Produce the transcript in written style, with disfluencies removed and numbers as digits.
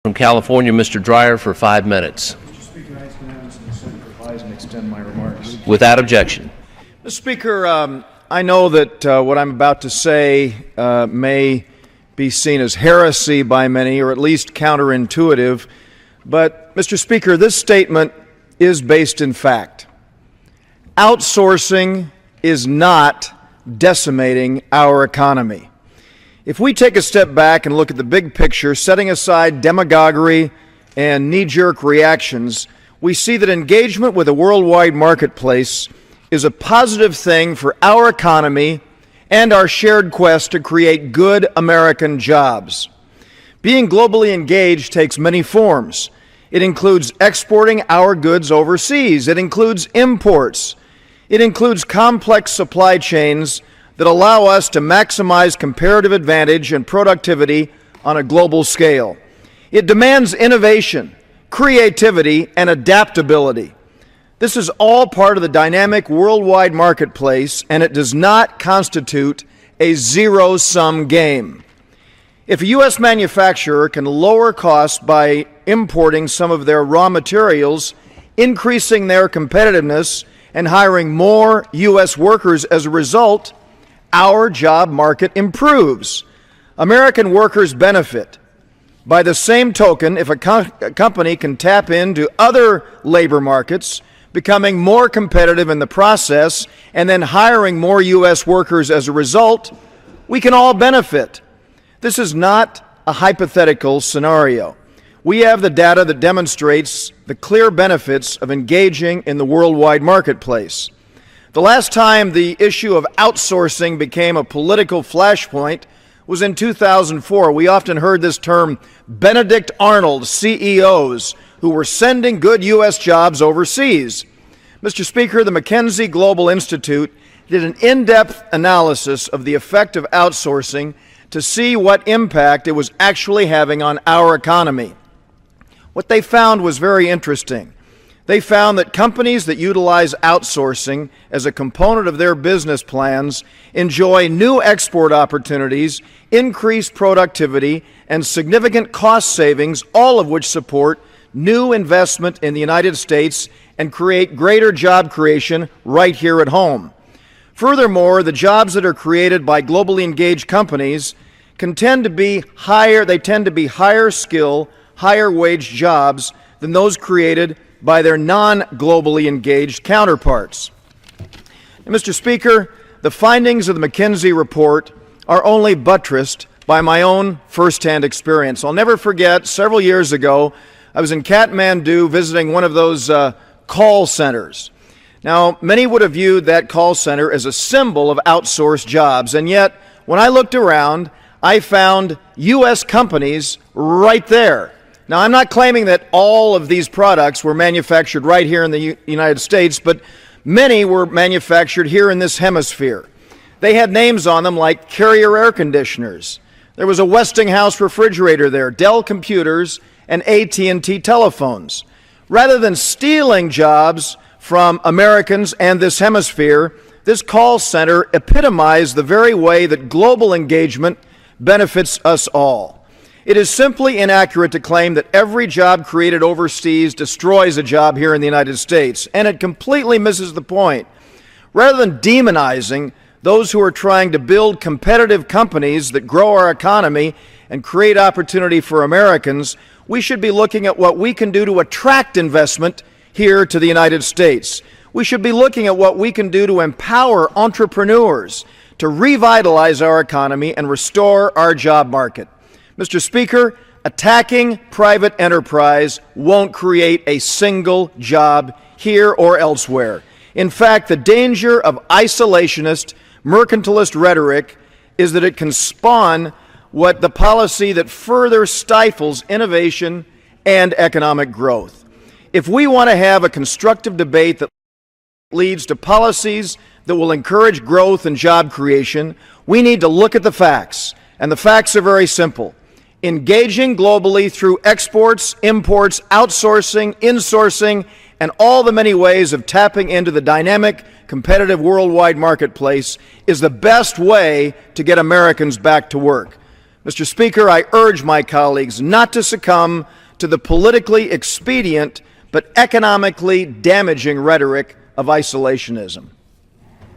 From California, Mr. Dreier, for 5 minutes. Mr. Speaker, I ask unanimously the Senate revise and extend my remarks. Without objection. Mr. Speaker, I know that what I'm about to say may be seen as heresy by many, or at least counterintuitive, but, Mr. Speaker, this statement is based in fact. Outsourcing is not decimating our economy. If we take a step back and look at the big picture, setting aside demagoguery and knee-jerk reactions, we see that engagement with a worldwide marketplace is a positive thing for our economy and our shared quest to create good American jobs. Being globally engaged takes many forms. It includes exporting our goods overseas. It includes imports. It includes complex supply chains that allow us to maximize comparative advantage and productivity on a global scale. It demands innovation, creativity, and adaptability. This is all part of the dynamic worldwide marketplace, and it does not constitute a zero-sum game. If a U.S. manufacturer can lower costs by importing some of their raw materials, increasing their competitiveness, and hiring more U.S. workers as a result, our job market improves. American workers benefit. By the same token, if a company can tap into other labor markets, becoming more competitive in the process, and then hiring more U.S. workers as a result, we can all benefit. This is not a hypothetical scenario. We have the data that demonstrates the clear benefits of engaging in the worldwide marketplace. The last time the issue of outsourcing became a political flashpoint was in 2004. We often heard this term Benedict Arnold CEOs who were sending good U.S. jobs overseas. Mr. Speaker, the McKinsey Global Institute did an in-depth analysis of the effect of outsourcing to see what impact it was actually having on our economy. What they found was very interesting. They found that companies that utilize outsourcing as a component of their business plans enjoy new export opportunities, increased productivity, and significant cost savings, all of which support new investment in the United States and create greater job creation right here at home. Furthermore, the jobs that are created by globally engaged companies tend to be higher skill, higher wage jobs than those created by their non-globally engaged counterparts. And Mr. Speaker, the findings of the McKinsey report are only buttressed by my own firsthand experience. I'll never forget, several years ago, I was in Kathmandu visiting one of those call centers. Now, many would have viewed that call center as a symbol of outsourced jobs, and yet, when I looked around, I found U.S. companies right there. Now, I'm not claiming that all of these products were manufactured right here in the United States, but many were manufactured here in this hemisphere. They had names on them like Carrier air conditioners. There was a Westinghouse refrigerator there, Dell computers, and AT&T telephones. Rather than stealing jobs from Americans and this hemisphere, this call center epitomized the very way that global engagement benefits us all. It is simply inaccurate to claim that every job created overseas destroys a job here in the United States, and it completely misses the point. Rather than demonizing those who are trying to build competitive companies that grow our economy and create opportunity for Americans, we should be looking at what we can do to attract investment here to the United States. We should be looking at what we can do to empower entrepreneurs to revitalize our economy and restore our job market. Mr. Speaker, attacking private enterprise won't create a single job here or elsewhere. In fact, the danger of isolationist, mercantilist rhetoric is that it can spawn the policy that further stifles innovation and economic growth. If we want to have a constructive debate that leads to policies that will encourage growth and job creation, we need to look at the facts. And the facts are very simple. Engaging globally through exports, imports, outsourcing, insourcing, and all the many ways of tapping into the dynamic, competitive worldwide marketplace is the best way to get Americans back to work. Mr. Speaker, I urge my colleagues not to succumb to the politically expedient but economically damaging rhetoric of isolationism.